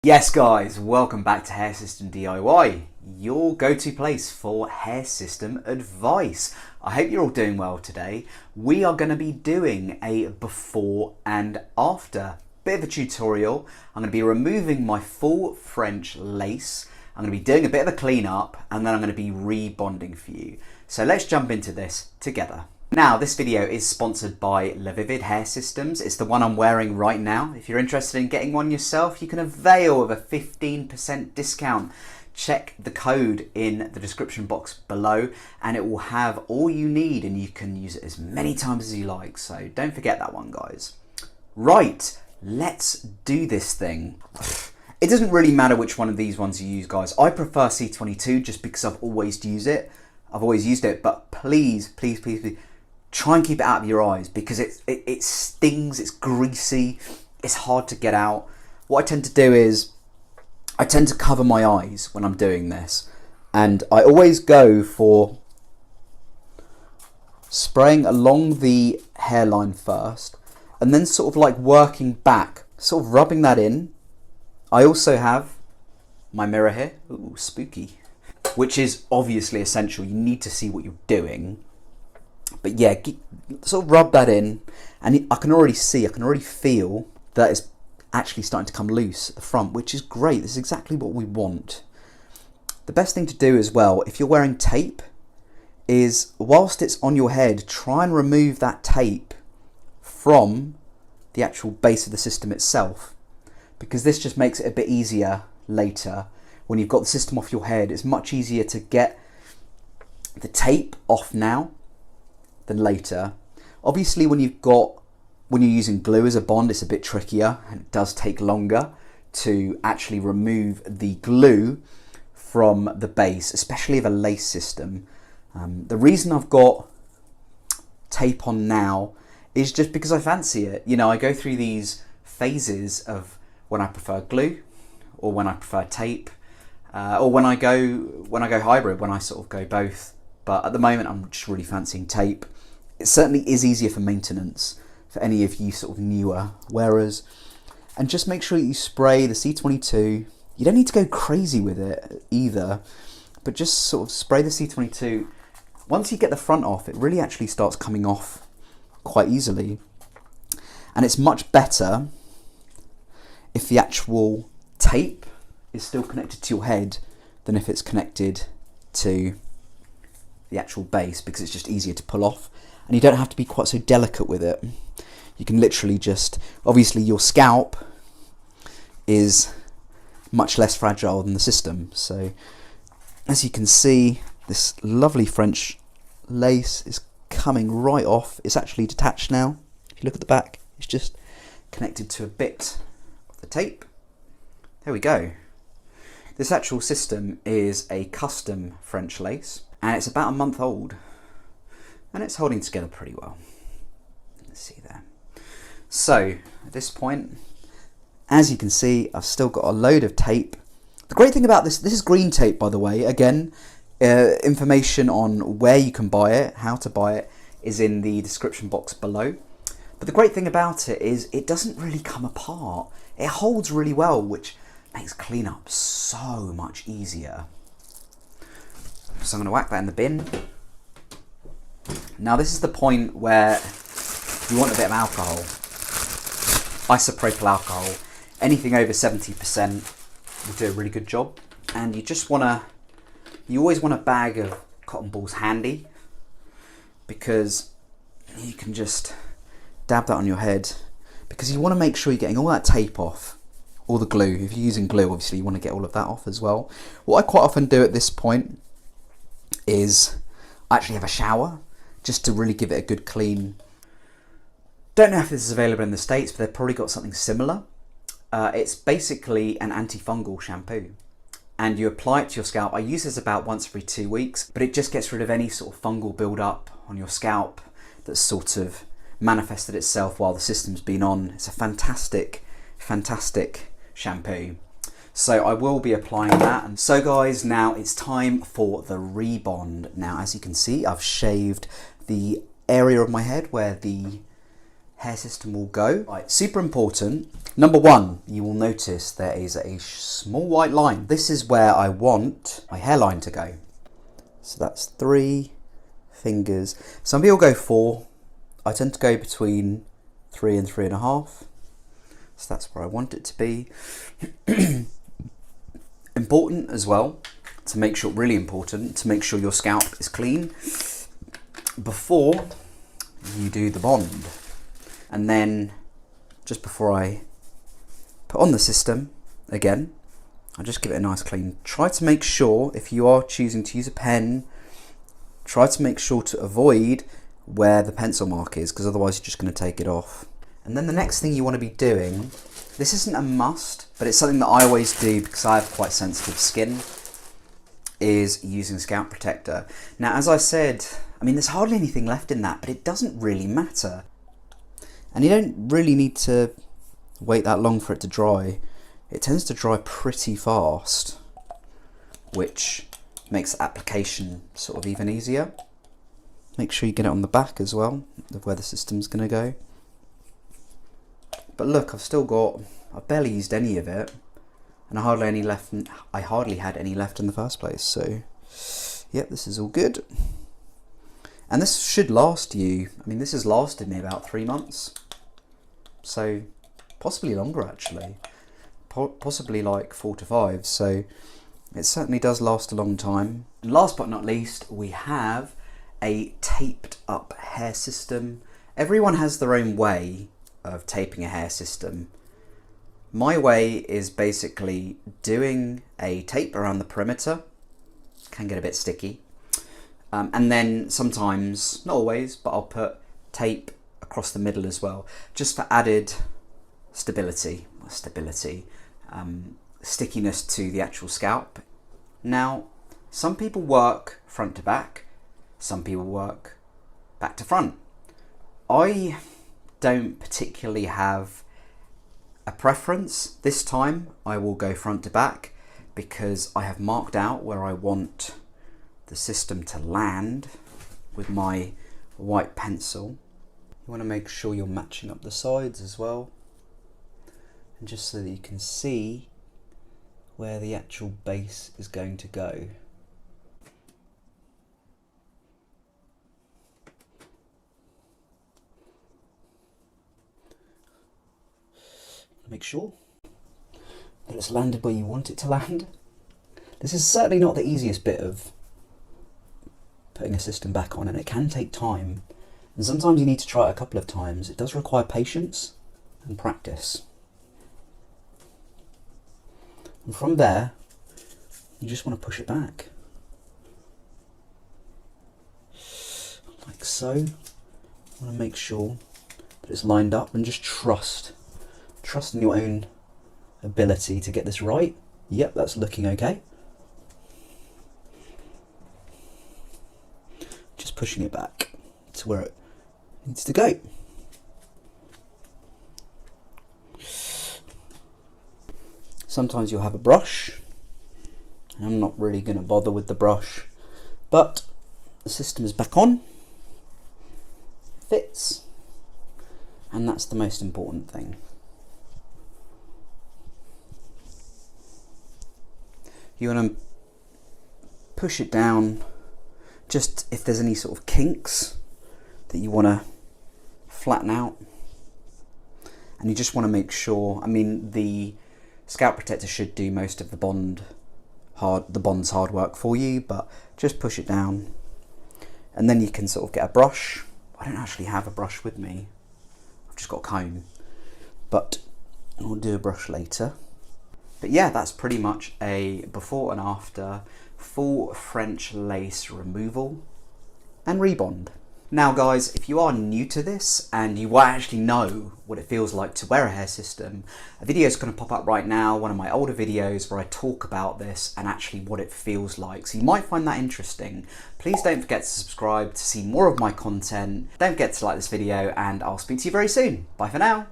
Yes guys, welcome back to Hair System DIY, your go-to place for hair system advice. I hope you're all doing well today. We are going to be doing a before and after bit of a tutorial. I'm going to be removing my full French lace. I'm going to be doing a bit of a clean up and then I'm going to be rebonding for you. So let's jump into this together. Now, this video is sponsored by LaVivid Hair Systems. It's the one I'm wearing right now. If you're interested in getting one yourself, you can avail of a 15% discount. Check the code in the description box below and it will have all you need and you can use it as many times as you like. So don't forget that one, guys. Right, let's do this thing. It doesn't really matter which one of these ones you use, guys. I prefer C22 just because I've always used it. But please, please, please, please, try and keep it out of your eyes because it stings, it's greasy, it's hard to get out. What I tend to do is I tend to cover my eyes when I'm doing this, and I always go for spraying along the hairline first and then sort of like working back, sort of rubbing that in. I also have my mirror here, ooh, spooky, which is obviously essential. You need to see what you're doing. But yeah, sort of rub that in, and I can already feel that it's actually starting to come loose at the front, which is great. This is exactly what we want. The best thing to do as well, if you're wearing tape, is whilst it's on your head, try and remove that tape from the actual base of the system itself, because this just makes it a bit easier later. When you've got the system off your head, it's much easier to get the tape off now than later. Obviously when you're using glue as a bond, it's a bit trickier and it does take longer to actually remove the glue from the base, especially of a lace system. The reason I've got tape on now is just because I fancy it. You know, I go through these phases of when I prefer glue or when I prefer tape, or when I go hybrid, when I sort of go both. But at the moment I'm just really fancying tape. It certainly is easier for maintenance for any of you sort of newer wearers. And just make sure that you spray the C22. You don't need to go crazy with it either, but just sort of spray the C22. Once you get the front off, it really actually starts coming off quite easily. And it's much better if the actual tape is still connected to your head than if it's connected to the actual base, because it's just easier to pull off. And you don't have to be quite so delicate with it. You can literally just, obviously your scalp is much less fragile than the system. So as you can see, this lovely French lace is coming right off. It's actually detached now. If you look at the back, it's just connected to a bit of the tape. There we go. This actual system is a custom French lace and it's about a month old. And it's holding together pretty well. Let's see there. So at this point, as you can see, I've still got a load of tape. The great thing about this is green tape, by the way. Again, information on where you can buy it, how to buy it, is in the description box below. But the great thing about it is it doesn't really come apart. It holds really well, which makes cleanup so much easier. So I'm going to whack that in the bin. Now this is the point where you want a bit of alcohol, isopropyl alcohol. Anything over 70% will do a really good job. And you always want a bag of cotton balls handy, because you can just dab that on your head, because you want to make sure you're getting all that tape off, all the glue. If you're using glue, obviously you want to get all of that off as well. What I quite often do at this point is I actually have a shower, just to really give it a good clean. Don't know if this is available in the States, but they've probably got something similar. It's basically an antifungal shampoo and you apply it to your scalp. I use this about once every 2 weeks, but it just gets rid of any sort of fungal buildup on your scalp that's sort of manifested itself while the system's been on. It's a fantastic, fantastic shampoo. So I will be applying that. And so guys, now it's time for the rebond. Now, as you can see, I've shaved the area of my head where the hair system will go. Right, super important. Number one, you will notice there is a small white line. This is where I want my hairline to go. So that's 3 fingers. Some people go 4. I tend to go between 3 and 3.5. So that's where I want it to be. Important as well, to make sure, really important, to make sure your scalp is clean before you do the bond. And then just before I put on the system, again, I'll just give it a nice clean. Try to make sure, if you are choosing to use a pen, try to make sure to avoid where the pencil mark is, because otherwise you're just going to take it off. And then the next thing you want to be doing, this isn't a must, but it's something that I always do because I have quite sensitive skin, is using Scalp Protector. Now, as I said, I mean, there's hardly anything left in that, but it doesn't really matter. And you don't really need to wait that long for it to dry. It tends to dry pretty fast, which makes the application sort of even easier. Make sure you get it on the back as well, of where the system's going to go. But look, I've barely used any of it, and I hardly had any left in the first place. So, yep, this is all good. And this should last you, I mean, this has lasted me about 3 months. So, possibly longer actually. Possibly like 4 to 5. So, it certainly does last a long time. And last but not least, we have a taped up hair system. Everyone has their own way of taping a hair system. My way is basically doing a tape around the perimeter. Can get a bit sticky. And then sometimes, not always, but I'll put tape across the middle as well, just for added stability, stickiness to the actual scalp. Now, some people work front to back, some people work back to front. I don't particularly have a preference. This time I will go front to back because I have marked out where I want the system to land with my white pencil. You want to make sure you're matching up the sides as well, and just so that you can see where the actual base is going to go. Make sure that it's landed where you want it to land. This is certainly not the easiest bit of putting a system back on, and it can take time. And sometimes you need to try it a couple of times. It does require patience and practice. And from there, you just want to push it back. Like so. You want to make sure that it's lined up and just trust. Trust in your own ability to get this right. Yep, that's looking okay. Just pushing it back to where it needs to go. Sometimes you'll have a brush. I'm not really going to bother with the brush, but the system is back on. Fits. And that's the most important thing. You want to push it down, just if there's any sort of kinks that you want to flatten out. And you just want to make sure, I mean, the Scalp Protector should do most of the bond's hard work for you, but just push it down. And then you can sort of get a brush. I don't actually have a brush with me. I've just got a comb, but I'll do a brush later. But yeah, that's pretty much a before and after full French lace removal and rebond. Now guys, if you are new to this and you want to actually know what it feels like to wear a hair system, a video is going to pop up right now, one of my older videos where I talk about this and actually what it feels like. So you might find that interesting. Please don't forget to subscribe to see more of my content. Don't forget to like this video, and I'll speak to you very soon. Bye for now.